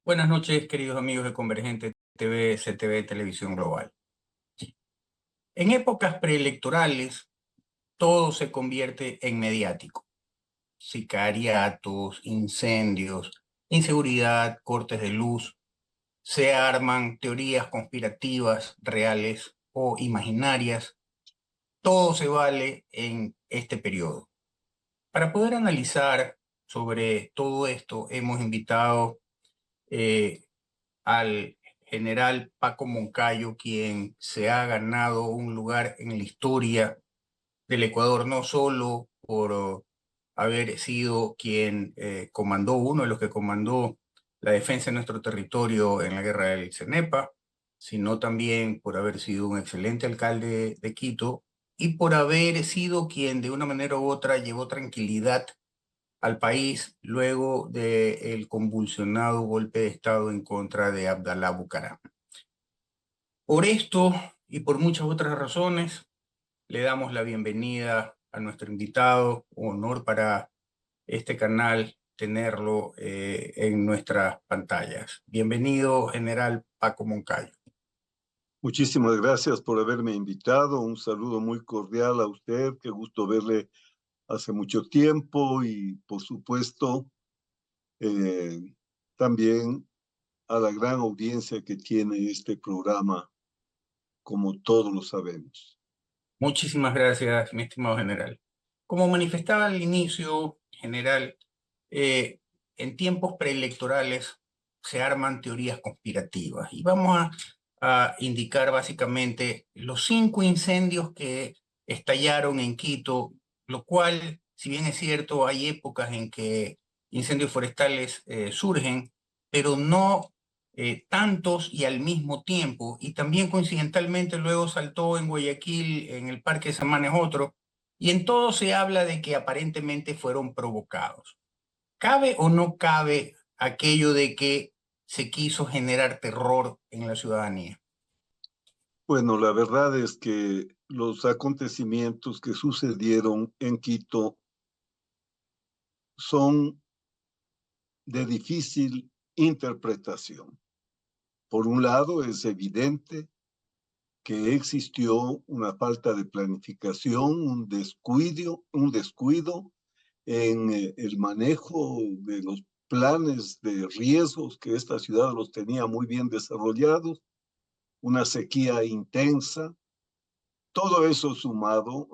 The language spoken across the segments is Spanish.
Buenas noches, queridos amigos de Convergente TV, CTV, Televisión Global. En épocas preelectorales, todo se convierte en mediático. Sicariatos, incendios, inseguridad, cortes de luz, se arman teorías conspirativas reales o imaginarias. Todo se vale en este periodo. Para poder analizar sobre todo esto, hemos invitado eh, al general Paco Moncayo, quien se ha ganado un lugar en la historia del Ecuador, no solo por haber sido quien comandó, uno de los que comandó la defensa de nuestro territorio en la guerra del Cenepa, sino también por haber sido un excelente alcalde de Quito y por haber sido quien de una manera u otra llevó tranquilidad al país luego del convulsionado golpe de Estado en contra de Abdalá Bucaram. Por esto y por muchas otras razones, le damos la bienvenida a nuestro invitado. Honor para este canal tenerlo en nuestras pantallas. Bienvenido, General Paco Moncayo. Muchísimas gracias por haberme invitado. Un saludo muy cordial a usted. Qué gusto verle hace mucho tiempo y, por supuesto, eh, también a la gran audiencia que tiene este programa, como todos lo sabemos. Muchísimas gracias, mi estimado general. Como manifestaba al inicio, general, eh, en tiempos preelectorales se arman teorías conspirativas y vamos a indicar básicamente los 5 incendios que estallaron en Quito, lo cual, si bien es cierto, hay épocas en que incendios forestales surgen, pero no tantos y al mismo tiempo, y también coincidentalmente luego saltó en Guayaquil, en el Parque de Samaná es otro, y en todo se habla de que aparentemente fueron provocados. ¿Cabe o no cabe aquello de que se quiso generar terror en la ciudadanía? Bueno, la verdad es que los acontecimientos que sucedieron en Quito son de difícil interpretación. Por un lado, es evidente que existió una falta de planificación, un descuido en el manejo de los planes de riesgos que esta ciudad los tenía muy bien desarrollados, una sequía intensa. Todo eso sumado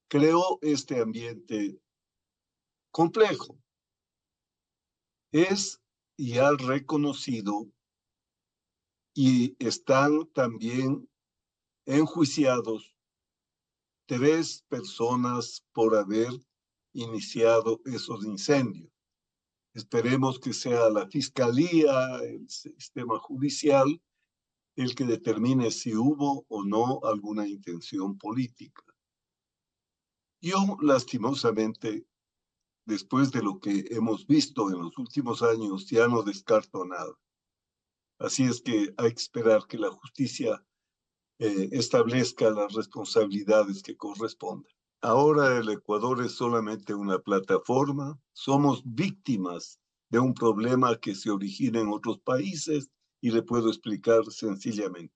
creó este ambiente complejo. Es ya reconocido y están también enjuiciados 3 personas por haber iniciado esos incendios. Esperemos que sea la fiscalía, el sistema judicial, el que determine si hubo o no alguna intención política. Yo, lastimosamente, después de lo que hemos visto en los últimos años, ya no descarto nada. Así es que hay que esperar que la justicia establezca las responsabilidades que correspondan. Ahora el Ecuador es solamente una plataforma, somos víctimas de un problema que se origina en otros países y le puedo explicar sencillamente.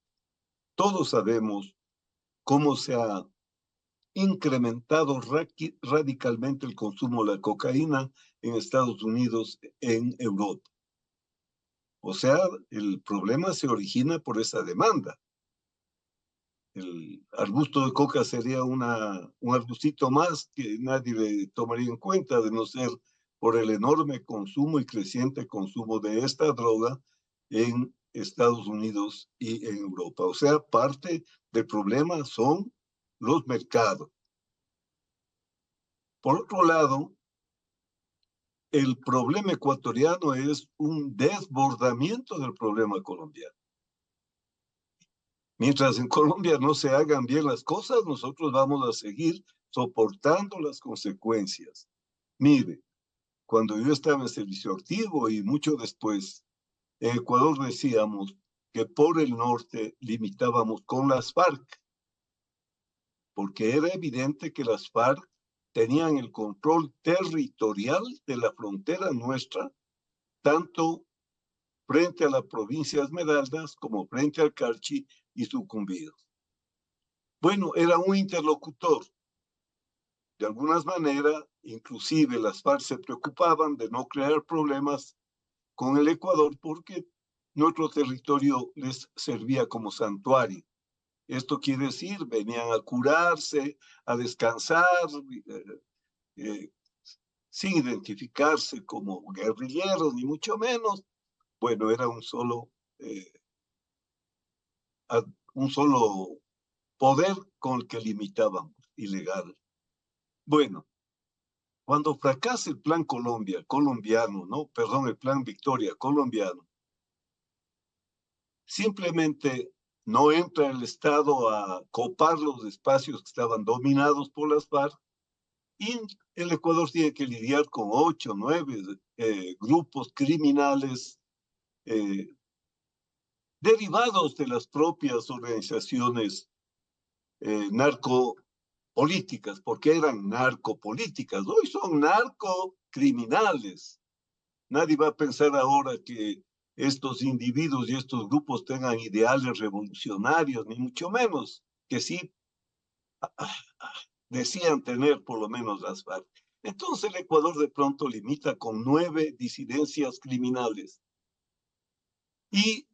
Todos sabemos cómo se ha incrementado radicalmente el consumo de la cocaína en Estados Unidos, en Europa. O sea, el problema se origina por esa demanda. El arbusto de coca sería un arbustito más que nadie le tomaría en cuenta, de no ser por el enorme consumo y creciente consumo de esta droga en Estados Unidos y en Europa. O sea, parte del problema son los mercados. Por otro lado, el problema ecuatoriano es un desbordamiento del problema colombiano. Mientras en Colombia no se hagan bien las cosas, nosotros vamos a seguir soportando las consecuencias. Mire, cuando yo estaba en servicio activo y mucho después, en Ecuador decíamos que por el norte limitábamos con las FARC, porque era evidente que las FARC tenían el control territorial de la frontera nuestra tanto frente a la provincia Esmeraldas como frente al Carchi y sucumbidos. Bueno, era un interlocutor. De alguna manera, inclusive las FARC se preocupaban de no crear problemas con el Ecuador porque nuestro territorio les servía como santuario. Esto quiere decir, venían a curarse, a descansar, sin identificarse como guerrilleros, ni mucho menos. Bueno, era un solo poder con el que limitaban, ilegal. Bueno, cuando fracasa el plan colombiano, ¿no? Perdón, el plan Victoria colombiano, simplemente no entra el Estado a copar los espacios que estaban dominados por las FARC y el Ecuador tiene que lidiar con 8, 9 grupos criminales derivados de las propias organizaciones narcopolíticas, porque eran narcopolíticas, hoy son narcocriminales. Nadie va a pensar ahora que estos individuos y estos grupos tengan ideales revolucionarios, ni mucho menos, que sí decían tener por lo menos las FARC. Entonces el Ecuador de pronto limita con 9 disidencias criminales. Y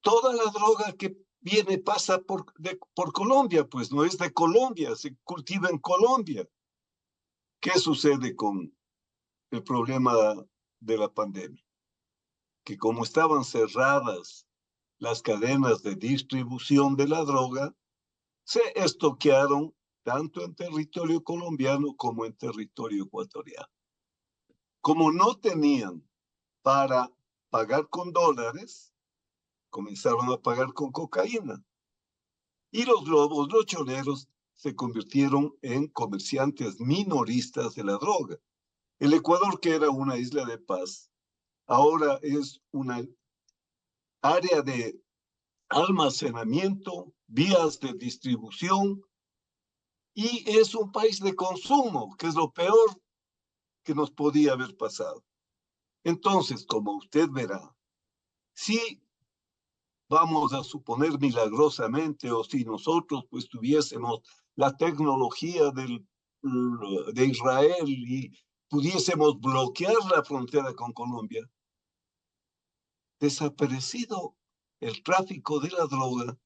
toda la droga que viene pasa por Colombia, pues no es de Colombia, se cultiva en Colombia. ¿Qué sucede con el problema de la pandemia? Que como estaban cerradas las cadenas de distribución de la droga, se estoquearon tanto en territorio colombiano como en territorio ecuatoriano. Como no tenían para pagar con dólares, comenzaron a pagar con cocaína. Y los lobos, los choneros, se convirtieron en comerciantes minoristas de la droga. El Ecuador, que era una isla de paz, ahora es una área de almacenamiento, vías de distribución, y es un país de consumo, que es lo peor que nos podía haber pasado. Entonces, como usted verá, si vamos a suponer milagrosamente, o si nosotros pues tuviésemos la tecnología de Israel y pudiésemos bloquear la frontera con Colombia, desaparecido el tráfico de la droga,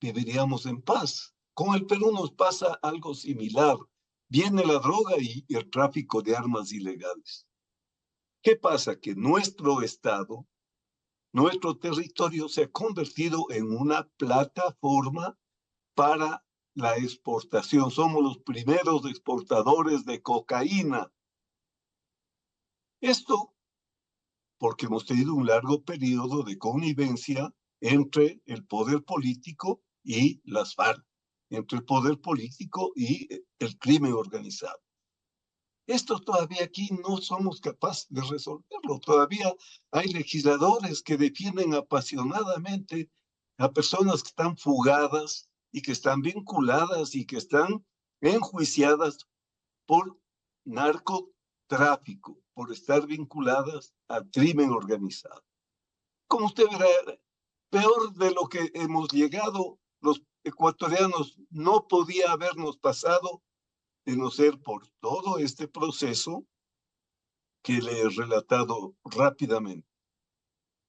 viviríamos en paz. Con el Perú nos pasa algo similar. Viene la droga y el tráfico de armas ilegales. ¿Qué pasa? Que nuestro Estado, nuestro territorio se ha convertido en una plataforma para la exportación. Somos los primeros exportadores de cocaína. Esto porque hemos tenido un largo periodo de connivencia entre el poder político y las FARC, entre el poder político y el crimen organizado. Esto todavía aquí no somos capaces de resolverlo. Todavía hay legisladores que defienden apasionadamente a personas que están fugadas y que están vinculadas y que están enjuiciadas por narcotráfico, por estar vinculadas al crimen organizado. Como usted verá, peor de lo que hemos llegado, los ecuatorianos no podía habernos pasado de no ser por todo este proceso que le he relatado rápidamente.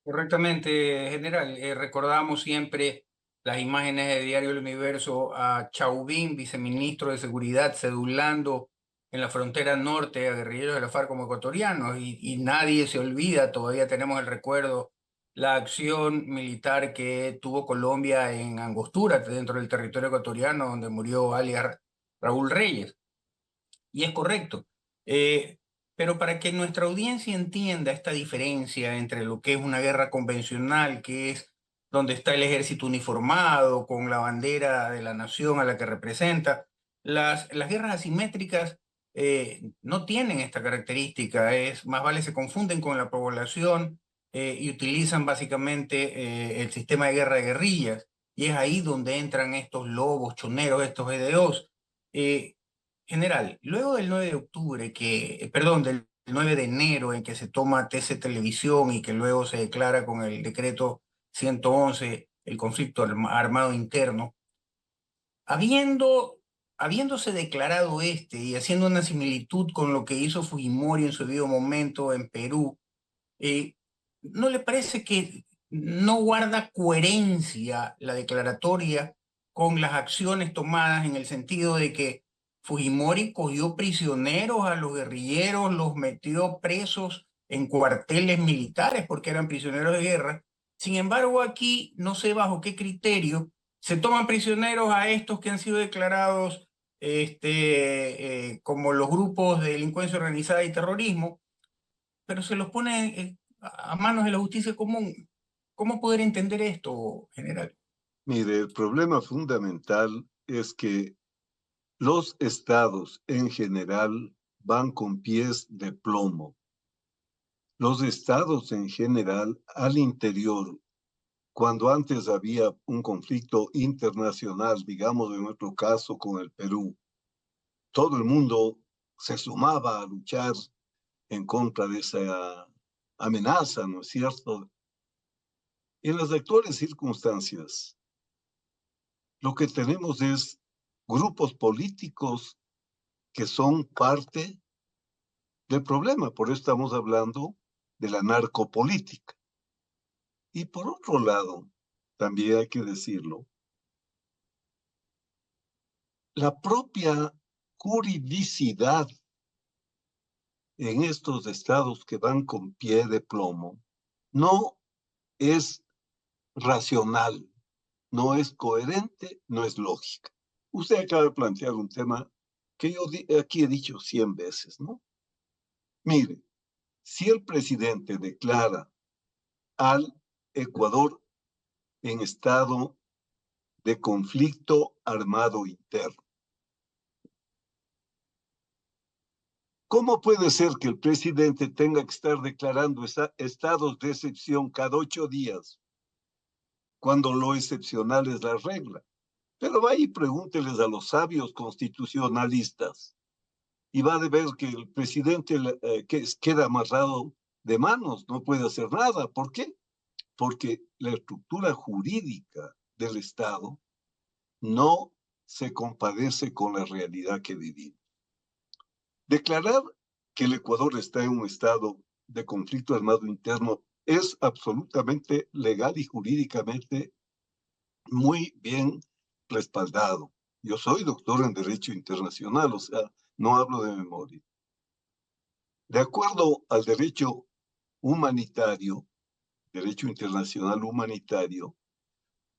Correctamente, general. Recordamos siempre las imágenes de Diario El Universo a Chauvin, viceministro de Seguridad, cedulando en la frontera norte a guerrilleros de la FARC como ecuatorianos, y nadie se olvida, todavía tenemos el recuerdo, la acción militar que tuvo Colombia en Angostura, dentro del territorio ecuatoriano, donde murió alias Raúl Reyes. Y es correcto. Eh, pero para que nuestra audiencia entienda esta diferencia entre lo que es una guerra convencional, que es donde está el ejército uniformado con la bandera de la nación a la que representa, las guerras asimétricas no tienen esta característica, es más vale se confunden con la población y utilizan básicamente el sistema de guerra de guerrillas, y es ahí donde entran estos lobos, choneros, estos EDOs. General, luego del 9 de octubre, perdón, del 9 de enero en que se toma TC Televisión y que luego se declara con el decreto 111 el conflicto armado interno, habiéndose declarado y haciendo una similitud con lo que hizo Fujimori en su debido momento en Perú, eh, ¿no le parece que no guarda coherencia la declaratoria con las acciones tomadas en el sentido de que Fujimori cogió prisioneros a los guerrilleros, los metió presos en cuarteles militares porque eran prisioneros de guerra? Sin embargo, aquí no sé bajo qué criterio se toman prisioneros a estos que han sido declarados como los grupos de delincuencia organizada y terrorismo, pero se los pone a manos de la justicia común. ¿Cómo poder entender esto, general? Mire, el problema fundamental es que los estados en general van con pies de plomo. Los estados en general al interior, cuando antes había un conflicto internacional, digamos en nuestro caso con el Perú, todo el mundo se sumaba a luchar en contra de esa amenaza, ¿no es cierto? En las actuales circunstancias, lo que tenemos es grupos políticos que son parte del problema. Por eso estamos hablando de la narcopolítica. Y por otro lado, también hay que decirlo, la propia juridicidad en estos estados que van con pie de plomo no es racional, no es coherente, no es lógica. Usted acaba de plantear un tema que yo aquí he dicho 100 veces, ¿no? Mire, si el presidente declara al Ecuador en estado de conflicto armado interno, ¿cómo puede ser que el presidente tenga que estar declarando estados de excepción cada 8 días, cuando lo excepcional es la regla? Pero vaya y pregúnteles a los sabios constitucionalistas y va a ver que el presidente queda amarrado de manos, no puede hacer nada. ¿Por qué? Porque la estructura jurídica del Estado no se compadece con la realidad que vivimos. Declarar que el Ecuador está en un estado de conflicto armado interno es absolutamente legal y jurídicamente muy bien respaldado. Yo soy doctor en Derecho Internacional, o sea, no hablo de memoria. De acuerdo al derecho humanitario, derecho internacional humanitario,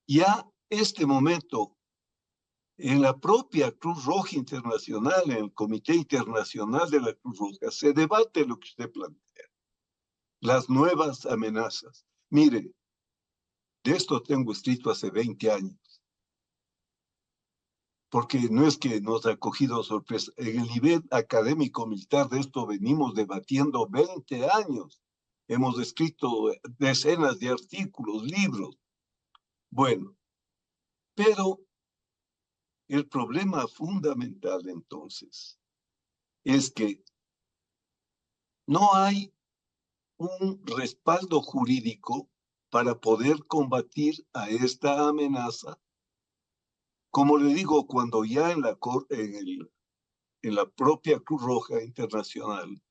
ya este momento en la propia Cruz Roja Internacional, en el Comité Internacional de la Cruz Roja, se debate lo que usted plantea, las nuevas amenazas. Mire, de esto tengo escrito hace 20 años, porque no es que nos ha cogido sorpresa. En el nivel académico militar de esto venimos debatiendo 20 años. Hemos escrito decenas de artículos, libros. Bueno, pero el problema fundamental entonces es que no hay un respaldo jurídico para poder combatir a esta amenaza. Como le digo, cuando ya en la propia Cruz Roja Internacional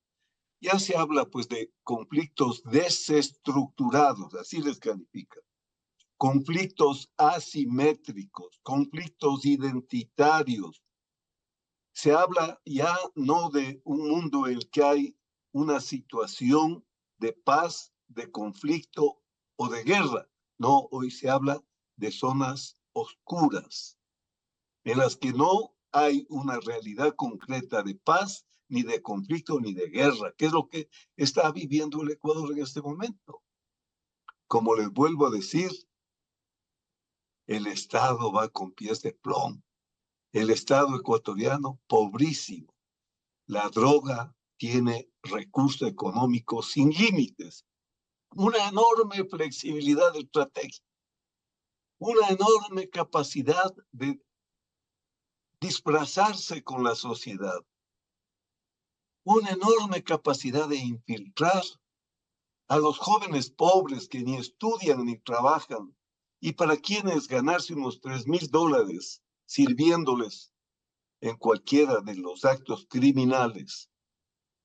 ya se habla pues de conflictos desestructurados, así les califica, conflictos asimétricos, conflictos identitarios. Se habla ya no de un mundo en el que hay una situación de paz, de conflicto o de guerra. No, hoy se habla de zonas oscuras, en las que no hay una realidad concreta de paz, ni de conflicto, ni de guerra, que es lo que está viviendo el Ecuador en este momento. Como les vuelvo a decir, el Estado va con pies de plomo. El Estado ecuatoriano, pobrísimo. La droga tiene recurso económico sin límites, una enorme flexibilidad de estrategia, una enorme capacidad de disfrazarse con la sociedad. una enorme capacidad de infiltrar a los jóvenes pobres que ni estudian ni trabajan y para quienes ganarse unos $3,000 sirviéndoles en cualquiera de los actos criminales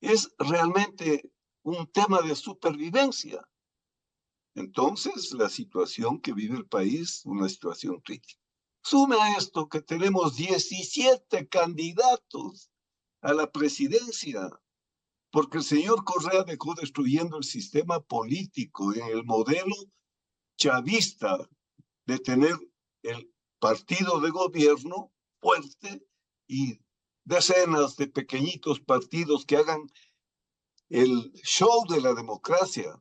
es realmente un tema de supervivencia. Entonces, la situación que vive el país, una situación crítica. Sume a esto que tenemos 17 candidatos a la presidencia, porque el señor Correa dejó destruyendo el sistema político en el modelo chavista de tener el partido de gobierno fuerte y decenas de pequeñitos partidos que hagan el show de la democracia.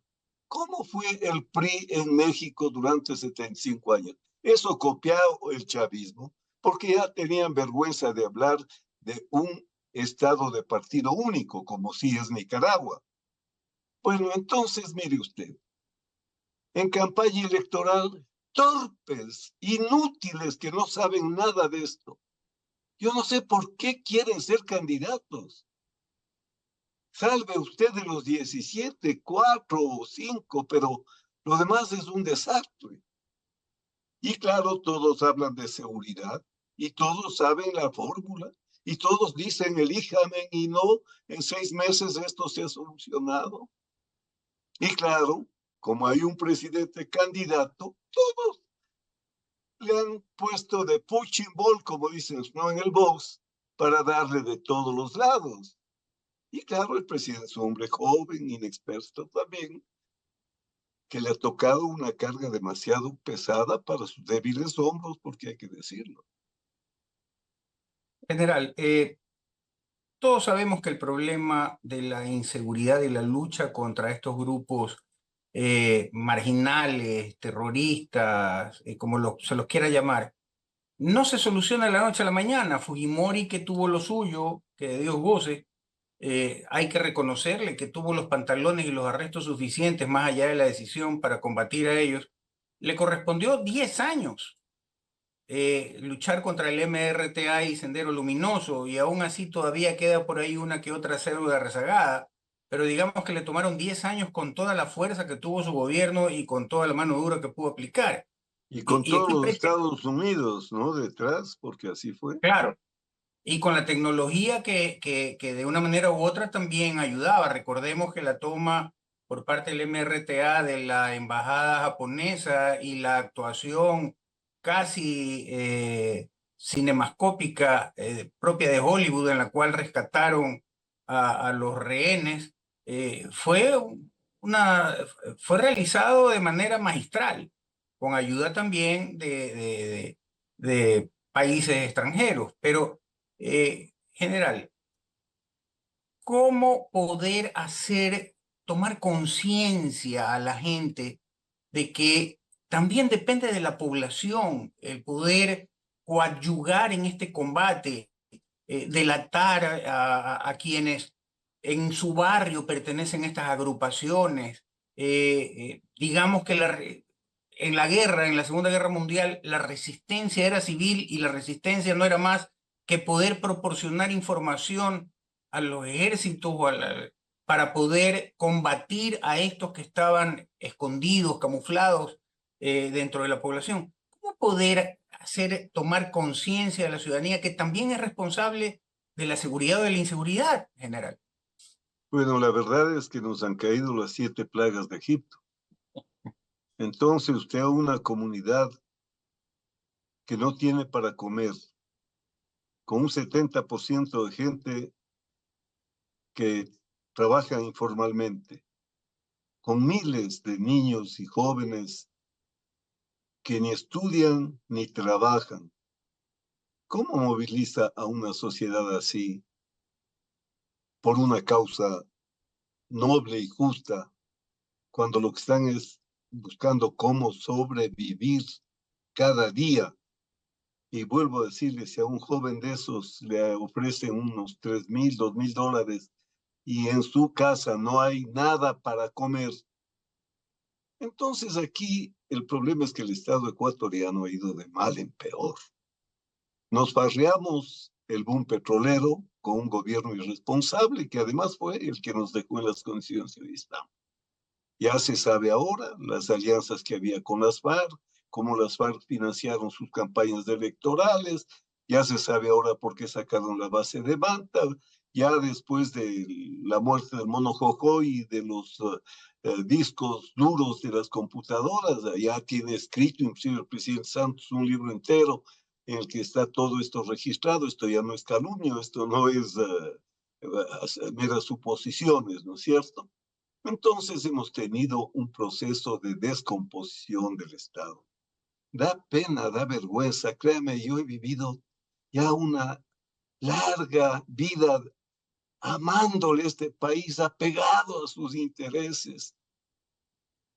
¿Cómo fue el PRI en México durante 75 años? Eso copiado el chavismo, porque ya tenían vergüenza de hablar de un estado de partido único, como sí es Nicaragua. Bueno, entonces mire usted, en campaña electoral, torpes, inútiles, que no saben nada de esto. Yo no sé por qué quieren ser candidatos. Salve usted de los 17, 4 o 5, pero lo demás es un desastre. Y claro, todos hablan de seguridad y todos saben la fórmula y todos dicen elíjame y no, en 6 meses esto se ha solucionado. Y claro, como hay un presidente candidato, todos le han puesto de punching ball, como dicen, ¿no? En el box, para darle de todos los lados. Y claro, el presidente es un hombre joven, inexperto también, que le ha tocado una carga demasiado pesada para sus débiles hombros, porque hay que decirlo. General, todos sabemos que el problema de la inseguridad y la lucha contra estos grupos marginales, terroristas, como se los quiera llamar, no se soluciona de la noche a la mañana. Fujimori, que tuvo lo suyo, que de Dios goce, hay que reconocerle que tuvo los pantalones y los arrestos suficientes más allá de la decisión para combatir a ellos. Le correspondió 10 años luchar contra el MRTA y Sendero Luminoso, y aún así todavía queda por ahí una que otra célula rezagada, pero digamos que le tomaron 10 años con toda la fuerza que tuvo su gobierno y con toda la mano dura que pudo aplicar. Y con Y todos aquí, los Estados Unidos, ¿no? Detrás, porque así fue. claro, y con la tecnología que de una manera u otra también ayudaba. Recordemos que la toma por parte del MRTA de la embajada japonesa y la actuación casi cinemascópica propia de Hollywood, en la cual rescataron a los rehenes, una, fue realizado de manera magistral, con ayuda también de países extranjeros. Pero general, ¿cómo poder tomar conciencia a la gente de que también depende de la población el poder coadyugar en este combate, delatar a quienes en su barrio pertenecen a estas agrupaciones? Digamos que en la guerra, en la Segunda Guerra Mundial, la resistencia era civil y la resistencia no era más que poder proporcionar información a los ejércitos para poder combatir a estos que estaban escondidos, camuflados dentro de la población. ¿Cómo poder tomar conciencia de la ciudadanía que también es responsable de la seguridad o de la inseguridad general? Bueno, la verdad es que nos han caído las 7 plagas de Egipto. Entonces, usted a una comunidad que no tiene para comer, con un 70% de gente que trabaja informalmente, con miles de niños y jóvenes que ni estudian ni trabajan. ¿Cómo moviliza a una sociedad así por una causa noble y justa cuando lo que están es buscando cómo sobrevivir cada día? Y vuelvo a decirle, si a un joven de esos le ofrecen unos 3,000, $2,000 y en su casa no hay nada para comer, entonces aquí el problema es que el Estado ecuatoriano ha ido de mal en peor. Nos farreamos el boom petrolero con un gobierno irresponsable, que además fue el que nos dejó en las condiciones que hoy estamos. Ya se sabe ahora las alianzas que había con las FARC, cómo las FARC financiaron sus campañas electorales, ya se sabe ahora por qué sacaron la base de Manta, ya después de la muerte del Mono Jojo y de los discos duros de las computadoras, ya tiene escrito inclusive el presidente Santos un libro entero en el que está todo esto registrado. Esto ya no es calumnio, esto no es meras suposiciones, ¿no es cierto? Entonces hemos tenido un proceso de descomposición del Estado. Da pena, da vergüenza, créame, yo he vivido ya una larga vida amándole este país, apegado a sus intereses,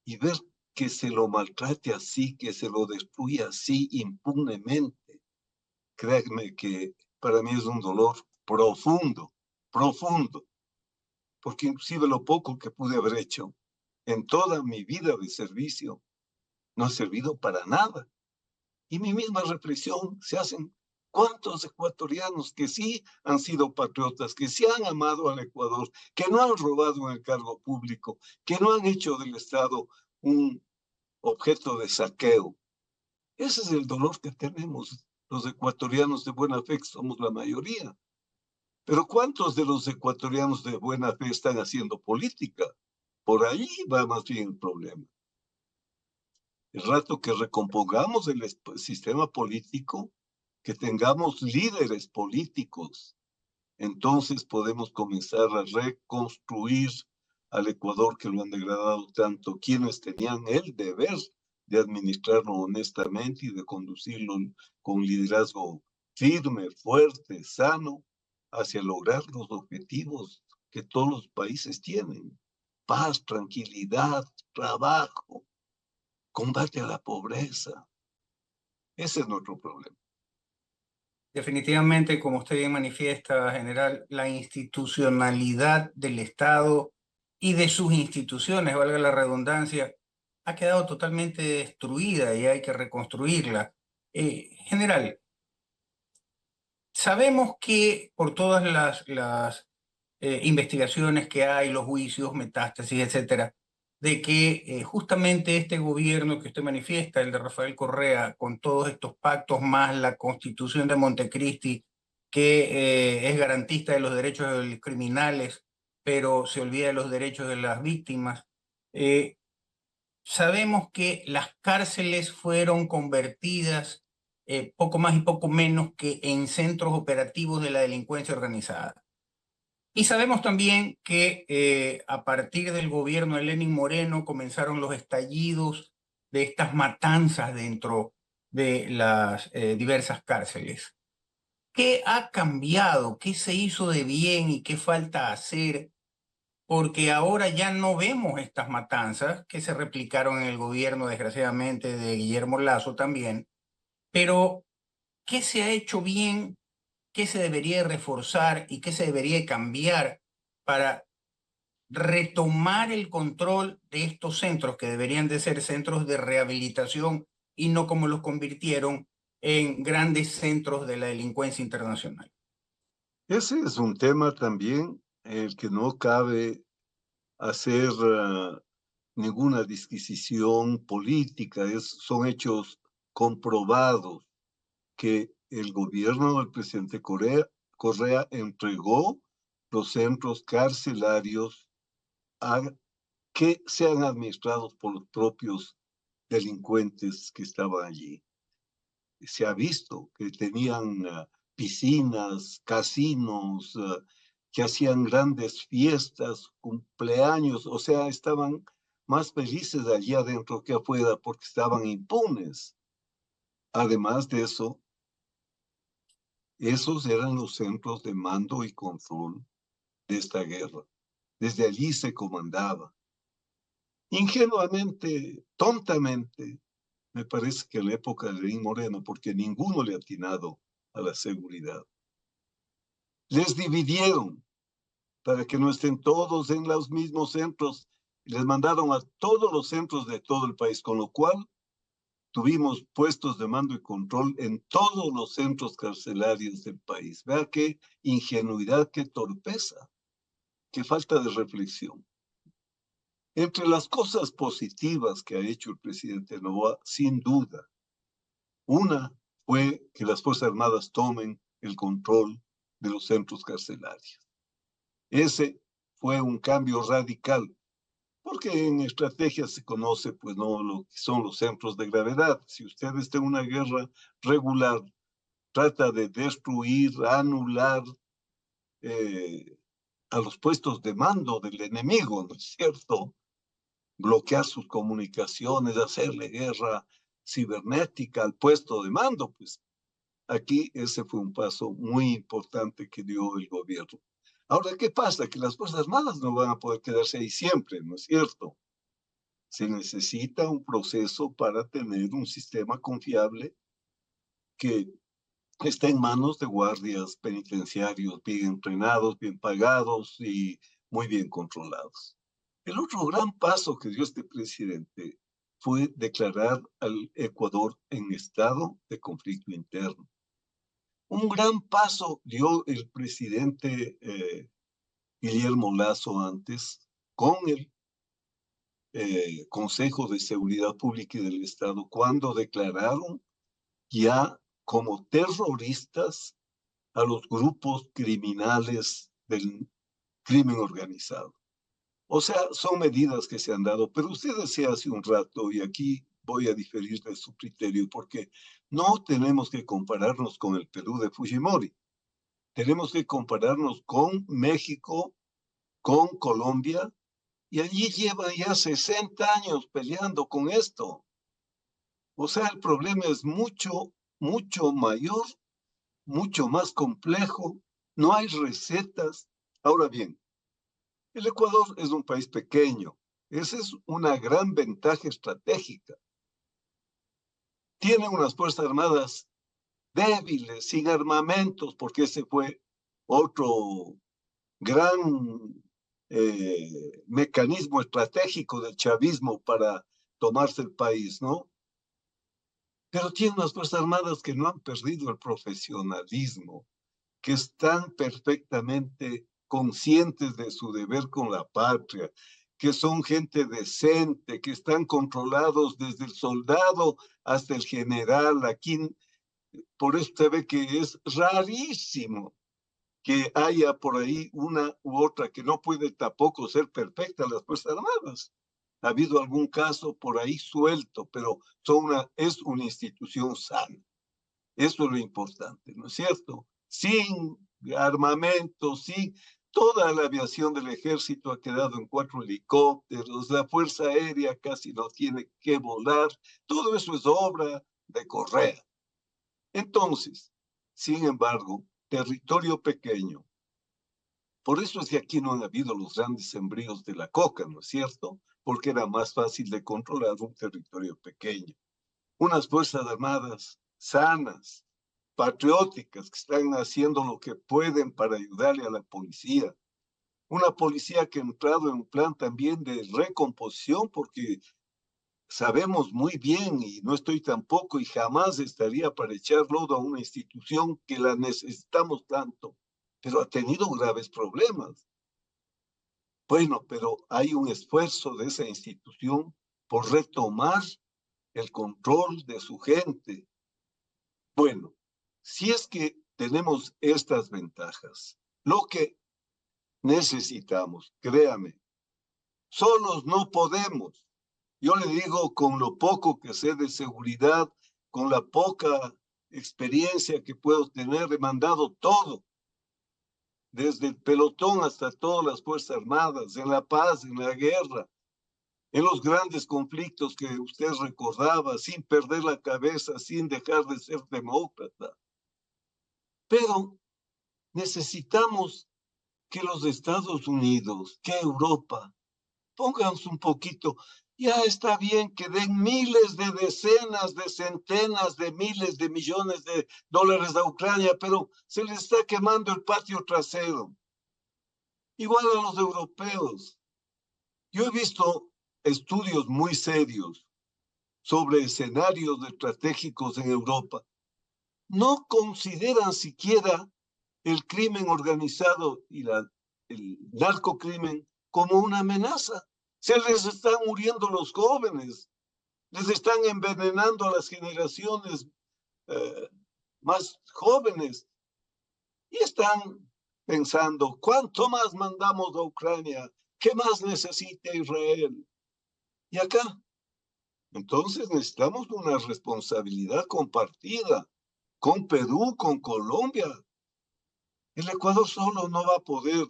y ver que se lo maltrate así, que se lo destruya así impunemente, créame que para mí es un dolor profundo, profundo, porque inclusive lo poco que pude haber hecho en toda mi vida de servicio no ha servido para nada. Y mi misma reflexión se hacen cuántos ecuatorianos que sí han sido patriotas, que sí han amado al Ecuador, que no han robado en el cargo público, que no han hecho del Estado un objeto de saqueo. Ese es el dolor que tenemos los ecuatorianos de buena fe, que somos la mayoría. Pero ¿cuántos de los ecuatorianos de buena fe están haciendo política? Por ahí va más bien el problema. El rato que recompongamos el sistema político, que tengamos líderes políticos, entonces podemos comenzar a reconstruir al Ecuador que lo han degradado tanto, quienes tenían el deber de administrarlo honestamente y de conducirlo con liderazgo firme, fuerte, sano, hacia lograr los objetivos que todos los países tienen: paz, tranquilidad, trabajo, combate a la pobreza. Ese es nuestro problema. Definitivamente, como usted bien manifiesta, general, la institucionalidad del Estado y de sus instituciones, valga la redundancia, ha quedado totalmente destruida y hay que reconstruirla. General, sabemos que por todas las investigaciones que hay, los juicios, metástasis, etcétera, de que justamente este gobierno que usted manifiesta, el de Rafael Correa, con todos estos pactos más la Constitución de Montecristi, que es garantista de los derechos de los criminales, pero se olvida de los derechos de las víctimas. Sabemos que las cárceles fueron convertidas poco más y poco menos que en centros operativos de la delincuencia organizada. Y sabemos también que a partir del gobierno de Lenín Moreno comenzaron los estallidos de estas matanzas dentro de las diversas cárceles. ¿Qué ha cambiado? ¿Qué se hizo de bien y qué falta hacer? Porque ahora ya no vemos estas matanzas que se replicaron en el gobierno, desgraciadamente, de Guillermo Lasso también. Pero, ¿qué se ha hecho bien? ¿Qué se debería reforzar y qué se debería cambiar para retomar el control de estos centros que deberían de ser centros de rehabilitación y no como los convirtieron en grandes centros de la delincuencia internacional? Ese es un tema también el que no cabe hacer ninguna disquisición política. Son hechos comprobados que el gobierno del presidente Correa entregó los centros carcelarios a que sean administrados por los propios delincuentes que estaban allí. Se ha visto que tenían piscinas, casinos, que hacían grandes fiestas, cumpleaños, o sea, estaban más felices allí adentro que afuera porque estaban impunes. Además de eso, esos eran los centros de mando y control de esta guerra. Desde allí se comandaba. Ingenuamente, tontamente, me parece que en la época de Lenín Moreno, porque ninguno le ha atinado a la seguridad. Les dividieron para que no estén todos en los mismos centros. Les mandaron a todos los centros de todo el país, con lo cual tuvimos puestos de mando y control en todos los centros carcelarios del país. Vea qué ingenuidad, qué torpeza, qué falta de reflexión. Entre las cosas positivas que ha hecho el presidente Noboa, sin duda, una fue que las Fuerzas Armadas tomen el control de los centros carcelarios. Ese fue un cambio radical, porque en estrategia se conoce, pues, no lo que son los centros de gravedad. Si usted está en una guerra regular, trata de destruir, anular a los puestos de mando del enemigo, ¿no es cierto? Bloquear sus comunicaciones, hacerle guerra cibernética al puesto de mando, pues aquí ese fue un paso muy importante que dio el gobierno. Ahora, ¿qué pasa? Que las Fuerzas Armadas no van a poder quedarse ahí siempre, ¿no es cierto? Se necesita un proceso para tener un sistema confiable que está en manos de guardias penitenciarios bien entrenados, bien pagados y muy bien controlados. El otro gran paso que dio este presidente fue declarar al Ecuador en estado de conflicto interno. Un gran paso dio el presidente Guillermo Lasso antes con el Consejo de Seguridad Pública y del Estado cuando declararon ya como terroristas a los grupos criminales del crimen organizado. O sea, son medidas que se han dado, pero usted decía hace un rato, y aquí voy a diferir de su criterio, porque no tenemos que compararnos con el Perú de Fujimori, tenemos que compararnos con México, con Colombia, y allí llevan ya 60 años peleando con esto. O sea, el problema es mucho, mucho mayor, mucho más complejo, no hay recetas. Ahora bien, el Ecuador es un país pequeño, esa es una gran ventaja estratégica. Tiene unas fuerzas armadas débiles, sin armamentos, porque ese fue otro gran mecanismo estratégico del chavismo para tomarse el país, ¿no? Pero tiene unas fuerzas armadas que no han perdido el profesionalismo, que están perfectamente conscientes de su deber con la patria, que son gente decente, que están controlados desde el soldado hasta el general. Aquí, por eso usted ve que es rarísimo que haya por ahí una u otra que no puede tampoco ser perfecta las Fuerzas Armadas. Ha habido algún caso por ahí suelto, pero es una institución sana. Eso es lo importante, ¿no es cierto? Sin armamento, sin toda la aviación del ejército ha quedado en 4 helicópteros, la Fuerza Aérea casi no tiene que volar, todo eso es obra de Correa. Entonces, sin embargo, territorio pequeño. Por eso es que aquí no han habido los grandes sembríos de la coca, ¿no es cierto? Porque era más fácil de controlar un territorio pequeño. Unas fuerzas armadas sanas, patrióticas, que están haciendo lo que pueden para ayudarle a la policía. Una policía que ha entrado en un plan también de recomposición, porque sabemos muy bien, y no estoy tampoco, y jamás estaría para echar lodo a una institución que la necesitamos tanto, pero ha tenido graves problemas. Bueno, pero hay un esfuerzo de esa institución por retomar el control de su gente. Bueno, si es que tenemos estas ventajas, lo que necesitamos, créame, solos no podemos. Yo le digo, con lo poco que sé de seguridad, con la poca experiencia que puedo tener, he mandado todo, desde el pelotón hasta todas las Fuerzas Armadas, en la paz, en la guerra, en los grandes conflictos que usted recordaba, sin perder la cabeza, sin dejar de ser demócrata. Pero necesitamos que los Estados Unidos, que Europa, pónganse un poquito. Ya está bien que den miles de decenas, de centenas de miles de millones de dólares a Ucrania, pero se les está quemando el patio trasero. Igual a los europeos. Yo he visto estudios muy serios sobre escenarios estratégicos en Europa, no consideran siquiera el crimen organizado y el narcocrimen como una amenaza. Se les están muriendo los jóvenes, les están envenenando a las generaciones más jóvenes y están pensando, ¿cuánto más mandamos a Ucrania? ¿Qué más necesita Israel? Y acá, entonces necesitamos una responsabilidad compartida con Perú, con Colombia. El Ecuador solo no va a poder.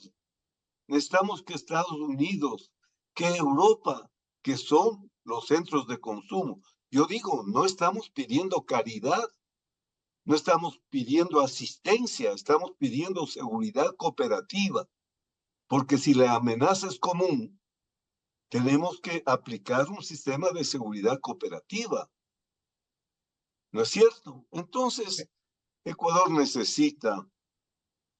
Necesitamos que Estados Unidos, que Europa, que son los centros de consumo. Yo digo, no estamos pidiendo caridad, no estamos pidiendo asistencia, estamos pidiendo seguridad cooperativa, porque si la amenaza es común, tenemos que aplicar un sistema de seguridad cooperativa. ¿No es cierto? Entonces, Ecuador necesita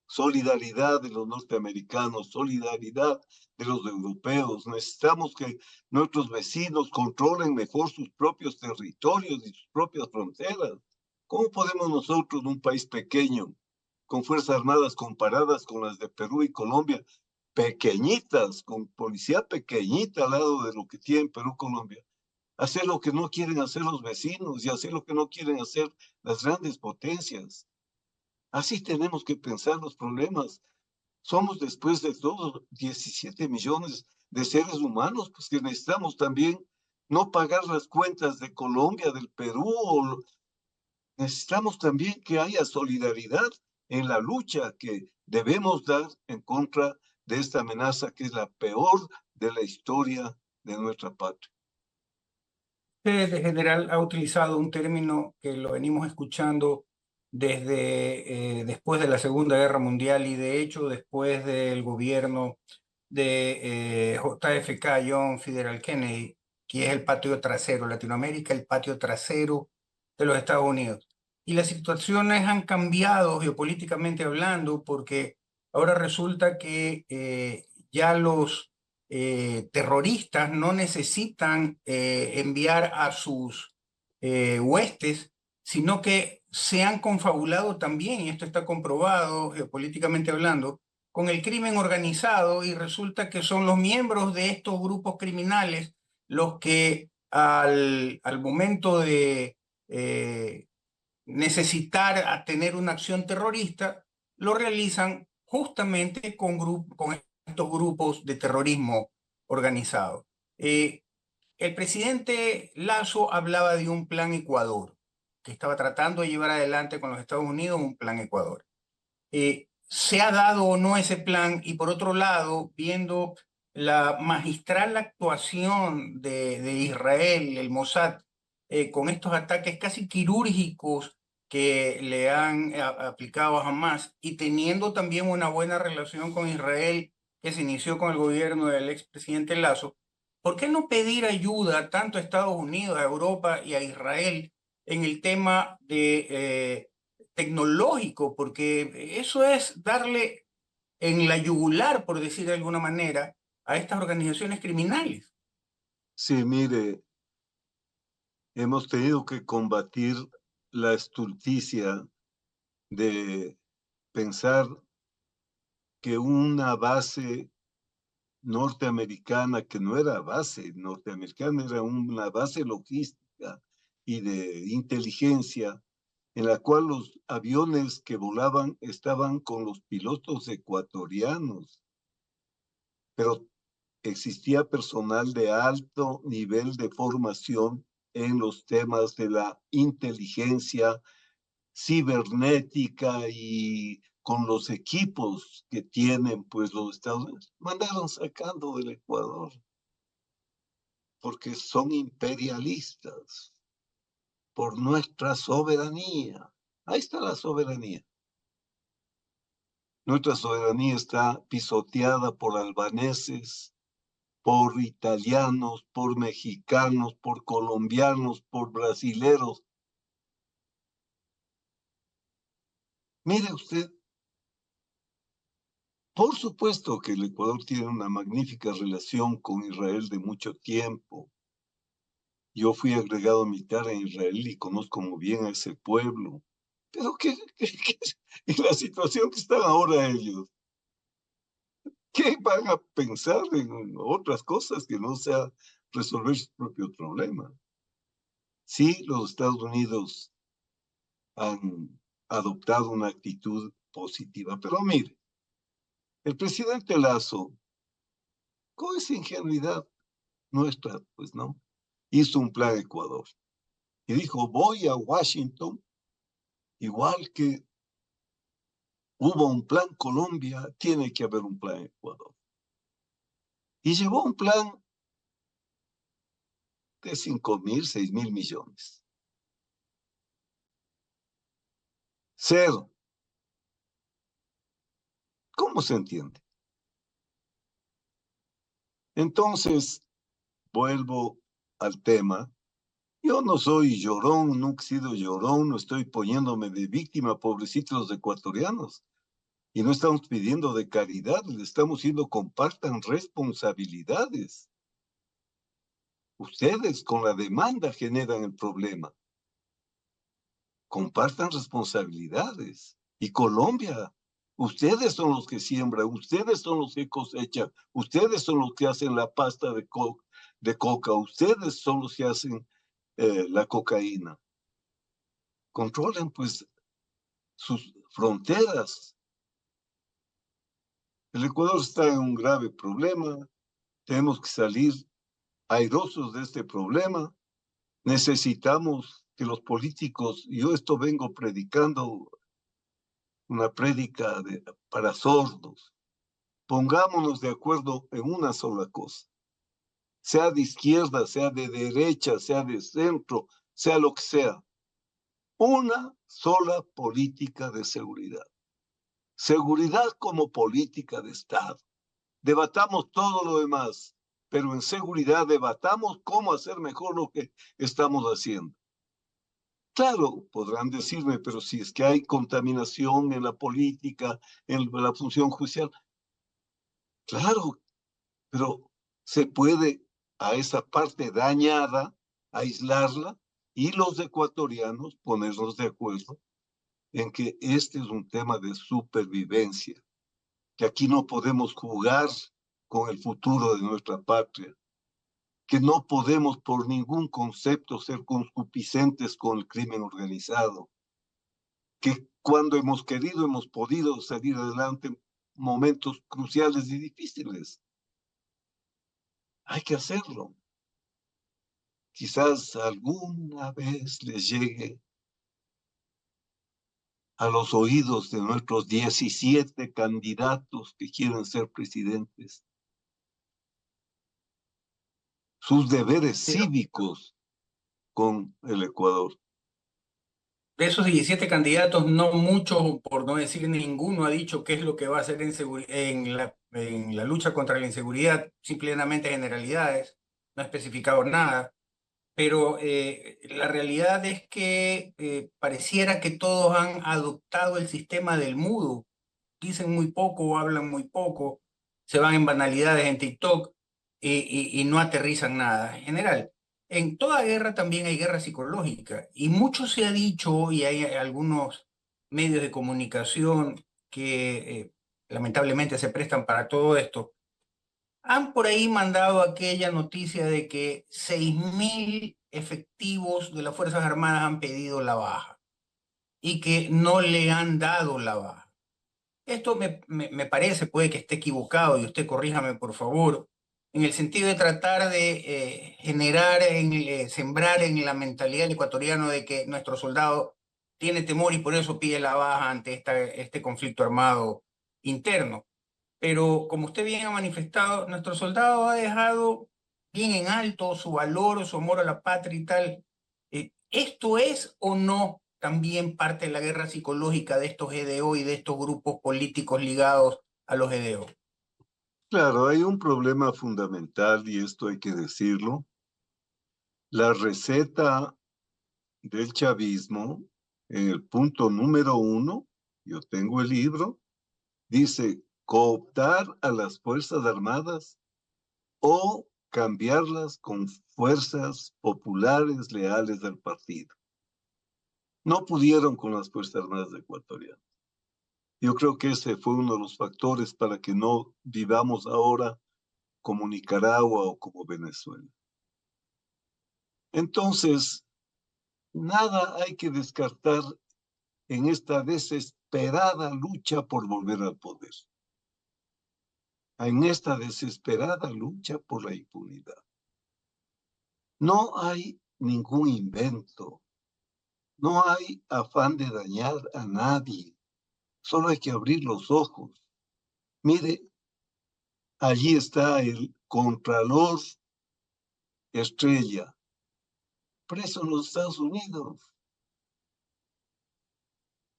solidaridad de los norteamericanos, solidaridad de los europeos. Necesitamos que nuestros vecinos controlen mejor sus propios territorios y sus propias fronteras. ¿Cómo podemos nosotros, un país pequeño, con fuerzas armadas comparadas con las de Perú y Colombia, pequeñitas, con policía pequeñita al lado de lo que tienen Perú y Colombia, hacer lo que no quieren hacer los vecinos y hacer lo que no quieren hacer las grandes potencias? Así tenemos que pensar los problemas. Somos, después de todo, 17 millones de seres humanos, pues que necesitamos también no pagar las cuentas de Colombia, del Perú, necesitamos también que haya solidaridad en la lucha que debemos dar en contra de esta amenaza que es la peor de la historia de nuestra patria. Usted, de general, ha utilizado un término que lo venimos escuchando desde después de la Segunda Guerra Mundial y de hecho después del gobierno de JFK, John Fitzgerald Kennedy, que es el patio trasero, Latinoamérica, el patio trasero de los Estados Unidos. Y las situaciones han cambiado geopolíticamente hablando porque ahora resulta que ya los terroristas no necesitan enviar a sus huestes, sino que se han confabulado también, y esto está comprobado geopolíticamente hablando, con el crimen organizado y resulta que son los miembros de estos grupos criminales los que al momento de necesitar a tener una acción terrorista, lo realizan justamente con estos grupos de terrorismo organizado. El presidente Lasso hablaba de un plan Ecuador, que estaba tratando de llevar adelante con los Estados Unidos un plan Ecuador. ¿Se ha dado o no ese plan? Y por otro lado, viendo la magistral actuación de Israel, el Mossad, con estos ataques casi quirúrgicos que le han aplicado a Hamas y teniendo también una buena relación con Israel que se inició con el gobierno del expresidente Lasso, ¿por qué no pedir ayuda tanto a Estados Unidos, a Europa y a Israel en el tema de tecnológico? Porque eso es darle en la yugular, por decir de alguna manera, a estas organizaciones criminales. Sí, mire, hemos tenido que combatir la estulticia de pensar que una base norteamericana, que no era base norteamericana, era una base logística y de inteligencia, en la cual los aviones que volaban estaban con los pilotos ecuatorianos, pero existía personal de alto nivel de formación en los temas de la inteligencia cibernética y con los equipos que tienen, pues los Estados Unidos, mandaron sacando del Ecuador, porque son imperialistas por nuestra soberanía. Ahí está la soberanía. Nuestra soberanía está pisoteada por albaneses, por italianos, por mexicanos, por colombianos, por brasileros. Mire usted, por supuesto que el Ecuador tiene una magnífica relación con Israel de mucho tiempo, Yo fui agregado militar en Israel y conozco muy bien a ese pueblo. Pero en la situación que están ahora ellos, ¿qué van a pensar en otras cosas que no sea resolver su propio problema? Sí, los Estados Unidos han adoptado una actitud positiva, pero mire, el presidente Lazo, con esa ingenuidad nuestra, pues no, hizo un plan Ecuador y dijo, voy a Washington, igual que hubo un plan Colombia, tiene que haber un plan Ecuador. Y llevó un plan de 5.000, 6.000 millones. Cero. ¿Cómo se entiende? Entonces, vuelvo al tema. Yo no soy llorón, nunca he sido llorón, no estoy poniéndome de víctima, pobrecitos los ecuatorianos. Y no estamos pidiendo de caridad, le estamos diciendo compartan responsabilidades. Ustedes con la demanda generan el problema. Compartan responsabilidades. Y Colombia, ustedes son los que siembran, ustedes son los que cosechan, ustedes son los que hacen la pasta de coca, ustedes son los que hacen la cocaína. Controlen pues sus fronteras. El Ecuador está en un grave problema, tenemos que salir airosos de este problema, necesitamos que los políticos, yo esto vengo predicando, una prédica para sordos, pongámonos de acuerdo en una sola cosa, sea de izquierda, sea de derecha, sea de centro, sea lo que sea, una sola política de seguridad. Seguridad como política de Estado. Debatamos todo lo demás, pero en seguridad debatamos cómo hacer mejor lo que estamos haciendo. Claro, podrán decirme, pero si es que hay contaminación en la política, en la función judicial, claro, pero se puede a esa parte dañada, aislarla y los ecuatorianos ponernos de acuerdo en que este es un tema de supervivencia, que aquí no podemos jugar con el futuro de nuestra patria, que no podemos por ningún concepto ser concupiscentes con el crimen organizado, que cuando hemos querido hemos podido salir adelante en momentos cruciales y difíciles. Hay que hacerlo. Quizás alguna vez les llegue a los oídos de nuestros 17 candidatos que quieren ser presidentes sus deberes Pero cívicos con el Ecuador. de esos 17 candidatos, no muchos, por no decir ninguno, ha dicho qué es lo que va a hacer en la lucha contra la inseguridad, simplemente generalidades, no ha especificado nada. Pero la realidad es que pareciera que todos han adoptado el sistema del mudo. Dicen muy poco o hablan muy poco, se van en banalidades en TikTok y no aterrizan nada. En general, en toda guerra también hay guerra psicológica y mucho se ha dicho y hay algunos medios de comunicación que lamentablemente se prestan para todo esto. Han por ahí mandado aquella noticia de que 6.000 efectivos de las Fuerzas Armadas han pedido la baja y que no le han dado la baja. Esto me parece, puede que esté equivocado y usted corríjame por favor, en el sentido de tratar de generar, sembrar en la mentalidad del ecuatoriano de que nuestro soldado tiene temor y por eso pide la baja ante este conflicto armado interno. Pero como usted bien ha manifestado, nuestro soldado ha dejado bien en alto su valor, su amor a la patria y tal. ¿Esto es o no también parte de la guerra psicológica de estos GDO y de estos grupos políticos ligados a los GDO? Claro, hay un problema fundamental y esto hay que decirlo. La receta del chavismo, en el punto número 1, yo tengo el libro, dice cooptar a las Fuerzas Armadas o cambiarlas con fuerzas populares leales al partido. No pudieron con las Fuerzas Armadas ecuatorianas. Yo creo que ese fue uno de los factores para que no vivamos ahora como Nicaragua o como Venezuela. Entonces, nada hay que descartar en esta desesperada lucha por volver al poder, en esta desesperada lucha por la impunidad. No hay ningún invento, no hay afán de dañar a nadie, solo hay que abrir los ojos. Mire, allí está el Contralor Estrella, preso en los Estados Unidos.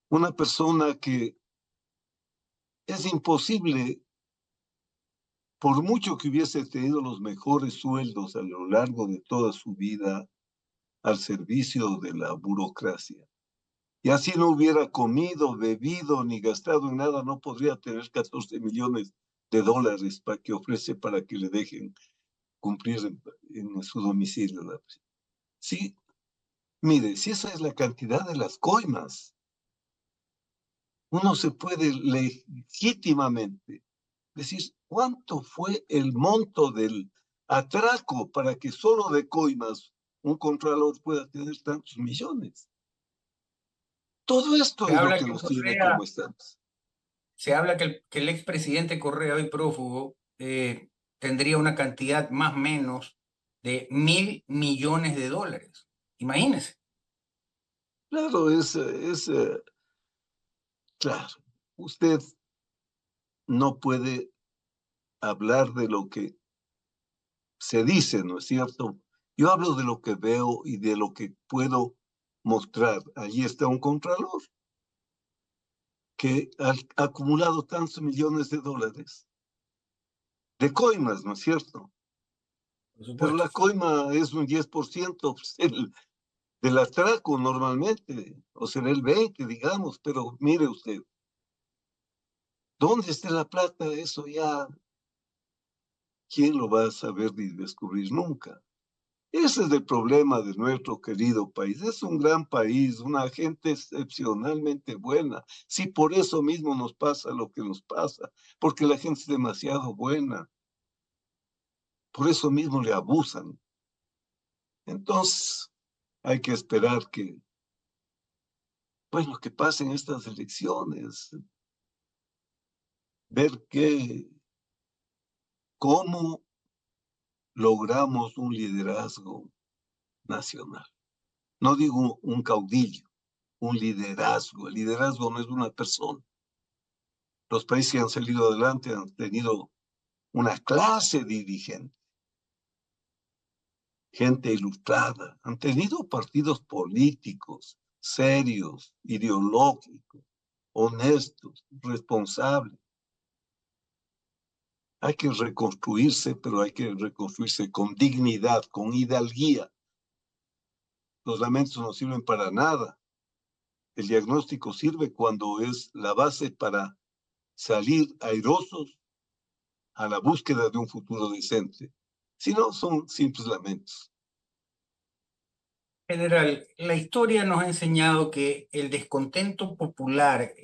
Una persona que es imposible, por mucho que hubiese tenido los mejores sueldos a lo largo de toda su vida al servicio de la burocracia. Y así no hubiera comido, bebido ni gastado en nada, no podría tener 14 millones de dólares para que ofrece para que le dejen cumplir en su domicilio. Sí, mire, si esa es la cantidad de las coimas, uno se puede legítimamente decir cuánto fue el monto del atraco para que solo de coimas un contralor pueda tener tantos millones. Todo esto Se es lo habla que que nos tiene como estamos. se habla que el expresidente Correa, hoy prófugo, tendría una cantidad más o menos de $1.000 millones. Imagínese. Claro, claro, usted no puede hablar de lo que se dice, ¿no es cierto? Yo hablo de lo que veo y de lo que puedo mostrar. Allí está un contralor que ha acumulado tantos millones de dólares de coimas, ¿no es cierto? Por Pero supuesto. la coima es un 10% del atraco normalmente, o será el 20%, digamos, pero mire usted, ¿dónde está la plata? Eso ya, ¿quién lo va a saber ni descubrir nunca? Ese es el problema de nuestro querido país. Es un gran país, una gente excepcionalmente buena. Sí, por eso mismo nos pasa lo que nos pasa, porque la gente es demasiado buena. Por eso mismo le abusan. Entonces, hay que esperar que, bueno, que pasen estas elecciones, ver cómo logramos un liderazgo nacional. No digo un caudillo, un liderazgo. El liderazgo no es una persona. Los países que han salido adelante han tenido una clase dirigente, gente ilustrada, han tenido partidos políticos serios, ideológicos, honestos, responsables. Hay que reconstruirse, pero hay que reconstruirse con dignidad, con hidalguía. Los lamentos no sirven para nada. El diagnóstico sirve cuando es la base para salir airosos a la búsqueda de un futuro decente. Si no, son simples lamentos. General, la historia nos ha enseñado que el descontento popular,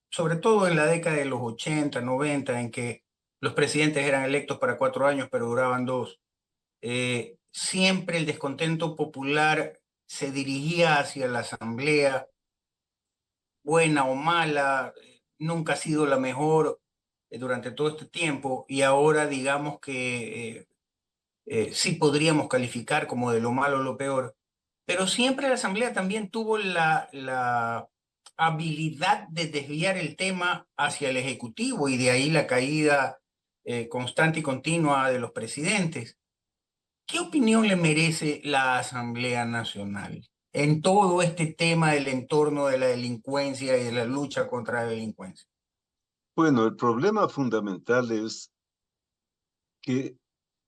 sobre todo en la década de los 80, 90, en que los presidentes eran electos para 4 años, pero duraban dos, siempre el descontento popular se dirigía hacia la asamblea, buena o mala, nunca ha sido la mejor durante todo este tiempo, y ahora digamos que sí podríamos calificar como de lo malo o lo peor, pero siempre la Asamblea también tuvo la habilidad de desviar el tema hacia el Ejecutivo, y de ahí la caída constante y continua de los presidentes. ¿Qué opinión le merece la Asamblea Nacional en todo este tema del entorno de la delincuencia y de la lucha contra la delincuencia? Bueno, el problema fundamental es que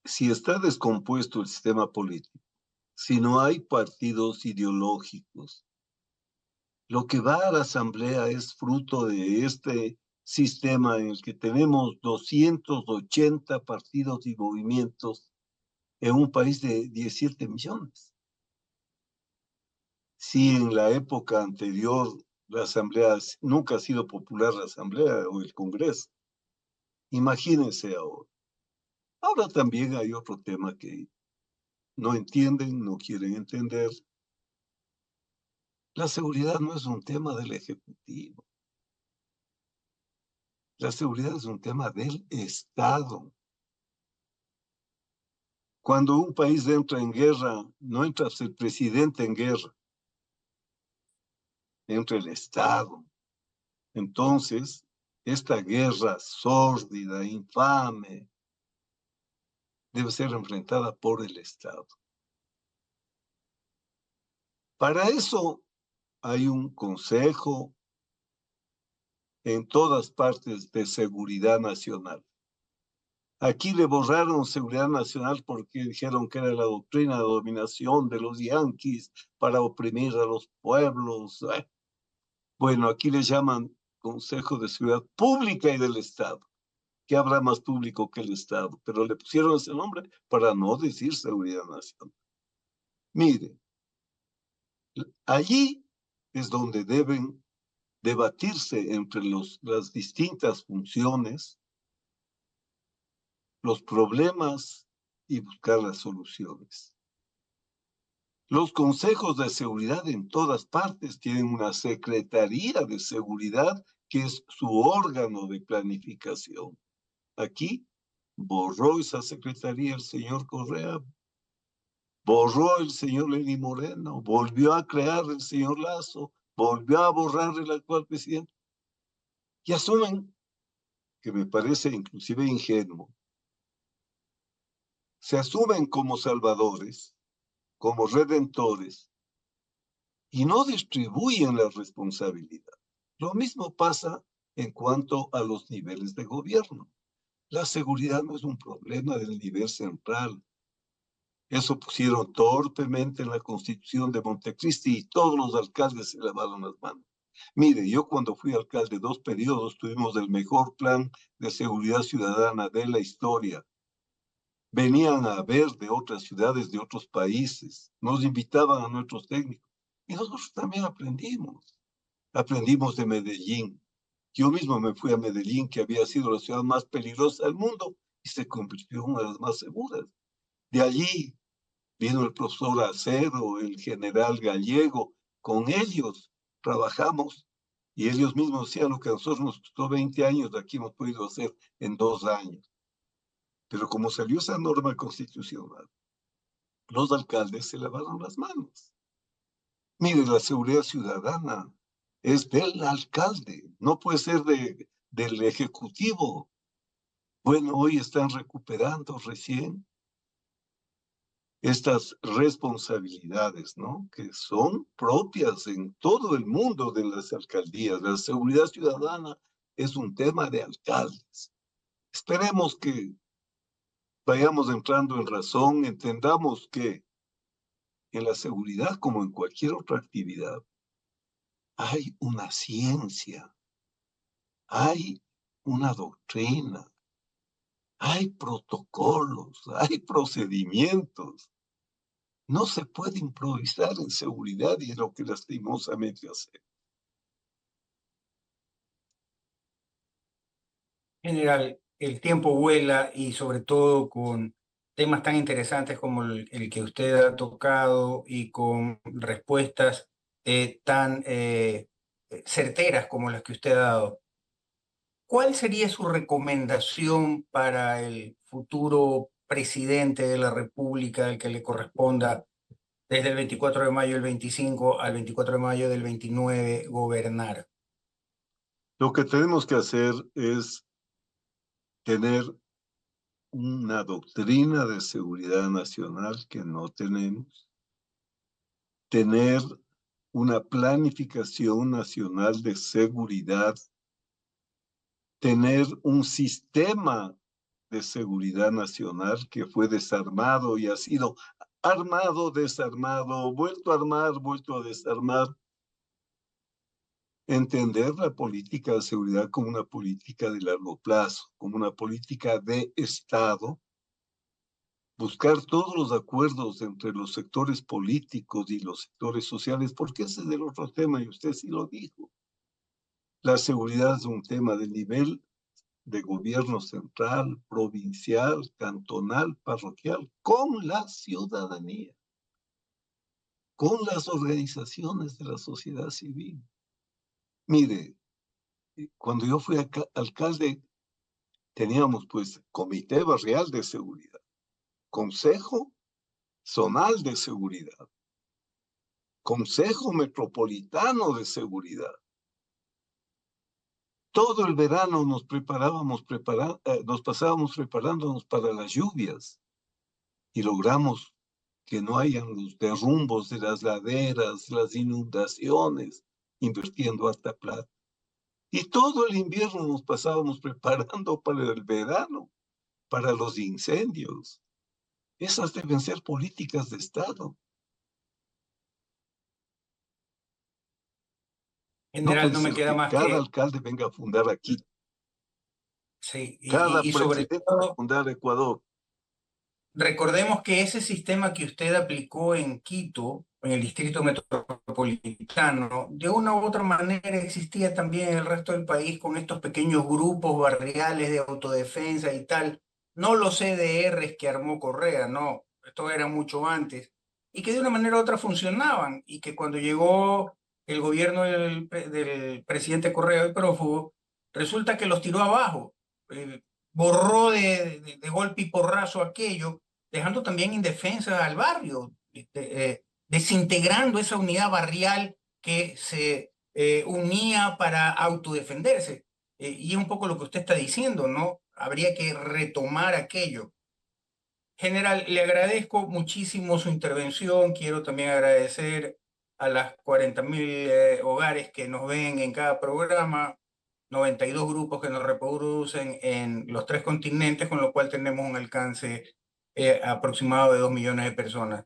si está descompuesto el sistema político, si no hay partidos ideológicos, lo que va a la Asamblea es fruto de este sistema en el que tenemos 280 partidos y movimientos en un país de 17 millones. Si en la época anterior la Asamblea nunca ha sido popular, la Asamblea o el Congreso, imagínense ahora. Ahora también hay otro tema que no entienden, no quieren entender. La seguridad no es un tema del Ejecutivo. La seguridad es un tema del Estado. Cuando un país entra en guerra, no entra el presidente en guerra, entra el Estado. Entonces, esta guerra sórdida, infame, debe ser enfrentada por el Estado. Para eso hay un consejo en todas partes de seguridad nacional. Aquí le borraron seguridad nacional porque dijeron que era la doctrina de dominación de los yanquis para oprimir a los pueblos. Bueno, aquí le llaman Consejo de Seguridad Pública y del Estado, que habrá más público que el Estado, pero le pusieron ese nombre para no decir seguridad nacional. Mire, allí es donde deben debatirse entre las distintas funciones, los problemas y buscar las soluciones. Los consejos de seguridad en todas partes tienen una secretaría de seguridad que es su órgano de planificación. Aquí borró esa secretaría el señor Correa, borró el señor Lenín Moreno, volvió a crear el señor Lazo, volvió a borrar el actual presidente y asumen, que me parece inclusive ingenuo, se asumen como salvadores, como redentores y no distribuyen la responsabilidad. Lo mismo pasa en cuanto a los niveles de gobierno. La seguridad no es un problema del nivel central. Eso pusieron torpemente en la Constitución de Montecristi y todos los alcaldes se lavaron las manos. Mire, yo cuando fui alcalde 2 periodos tuvimos el mejor plan de seguridad ciudadana de la historia. Venían a ver de otras ciudades, de otros países, nos invitaban a nuestros técnicos y nosotros también aprendimos. Aprendimos de Medellín. Yo mismo me fui a Medellín, que había sido la ciudad más peligrosa del mundo, y se convirtió en una de las más seguras. De allí vino el profesor Acero, el general Gallego, con ellos trabajamos y ellos mismos hacían lo que a nosotros nos costó 20 años, de aquí hemos podido hacer en 2 años. Pero como salió esa norma constitucional, los alcaldes se lavaron las manos. Mire, la seguridad ciudadana es del alcalde, no puede ser del ejecutivo. Bueno, hoy están recuperando recién estas responsabilidades, ¿no? Que son propias en todo el mundo de las alcaldías. La seguridad ciudadana es un tema de alcaldes. Esperemos que vayamos entrando en razón, entendamos que en la seguridad, como en cualquier otra actividad, hay una ciencia, hay una doctrina, hay protocolos, hay procedimientos. No se puede improvisar en seguridad y es lo que lastimosamente hace. General, el tiempo vuela y sobre todo con temas tan interesantes como el que usted ha tocado y con respuestas tan certeras como las que usted ha dado. ¿Cuál sería su recomendación para el futuro presidente de la República, el que le corresponda desde el 24 de mayo del 25 al 24 de mayo del 29 gobernar? Lo que tenemos que hacer es tener una doctrina de seguridad nacional que no tenemos, tener una planificación nacional de seguridad, tener un sistema de seguridad nacional que fue desarmado y ha sido armado, desarmado, vuelto a armar, vuelto a desarmar. Entender la política de seguridad como una política de largo plazo, como una política de Estado buscar todos los acuerdos entre los sectores políticos y los sectores sociales, porque ese es el otro tema, y usted sí lo dijo. La seguridad es un tema de nivel de gobierno central, provincial, cantonal, parroquial, con la ciudadanía, con las organizaciones de la sociedad civil. Mire, cuando yo fui alcalde, teníamos pues comité barrial de seguridad, consejo zonal de seguridad, consejo metropolitano de seguridad. Todo el verano nos nos pasábamos preparándonos para las lluvias y logramos que no hayan los derrumbos de las laderas, las inundaciones, invirtiendo harta plata. Y todo el invierno nos pasábamos preparando para el verano, para los incendios. Esas deben ser políticas de Estado. No General, puede no me ser queda que más cada que, alcalde venga a fundar aquí, sí, cada y sobre presidente a todo, fundar Ecuador. recordemos que ese sistema que usted aplicó en Quito, en el distrito metropolitano, de una u otra manera existía también en el resto del país con estos pequeños grupos barriales de autodefensa y tal, no los CDRs que armó Correa, no, esto era mucho antes, y que de una manera u otra funcionaban, y que cuando llegó el gobierno del presidente Correa, el prófugo, resulta que los tiró abajo, borró de golpe y porrazo aquello, dejando también indefensa al barrio, desintegrando esa unidad barrial que se unía para autodefenderse. Y es un poco lo que usted está diciendo, ¿no? Habría que retomar aquello. General, le agradezco muchísimo su intervención. Quiero también agradecer a las 40.000 hogares que nos ven en cada programa, 92 grupos que nos reproducen en los 3 continentes, con lo cual tenemos un alcance aproximado de 2 millones de personas.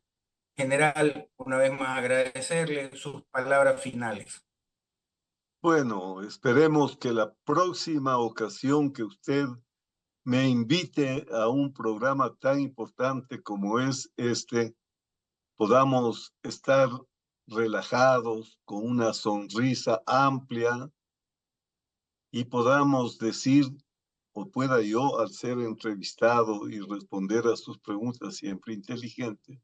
General, una vez más agradecerle sus palabras finales. Bueno, esperemos que la próxima ocasión que usted me invite a un programa tan importante como es este, podamos estar relajados, con una sonrisa amplia y podamos decir, o pueda yo, al ser entrevistado y responder a sus preguntas siempre inteligentes,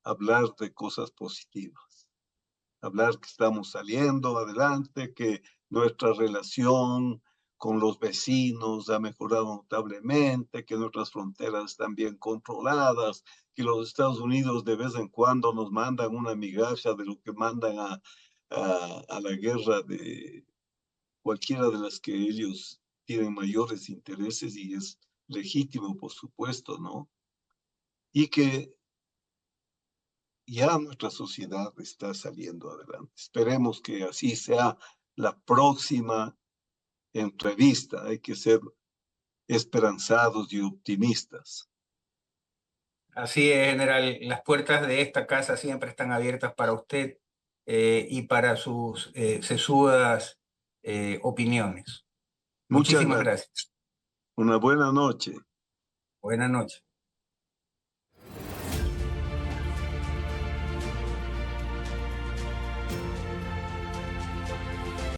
hablar de cosas positivas, hablar que estamos saliendo adelante, que nuestra relación con los vecinos ha mejorado notablemente, que nuestras fronteras están bien controladas, que los Estados Unidos de vez en cuando nos mandan una migaja de lo que mandan a la guerra de cualquiera de las que ellos tienen mayores intereses y es legítimo, por supuesto, ¿no? Y que ya nuestra sociedad está saliendo adelante. Esperemos que así sea la próxima entrevista. Hay que ser esperanzados y optimistas. Así es, general. Las puertas de esta casa siempre están abiertas para usted y para sus sesudas opiniones. Muchas Muchísimas gracias. gracias. Una buena noche. Buenas noches.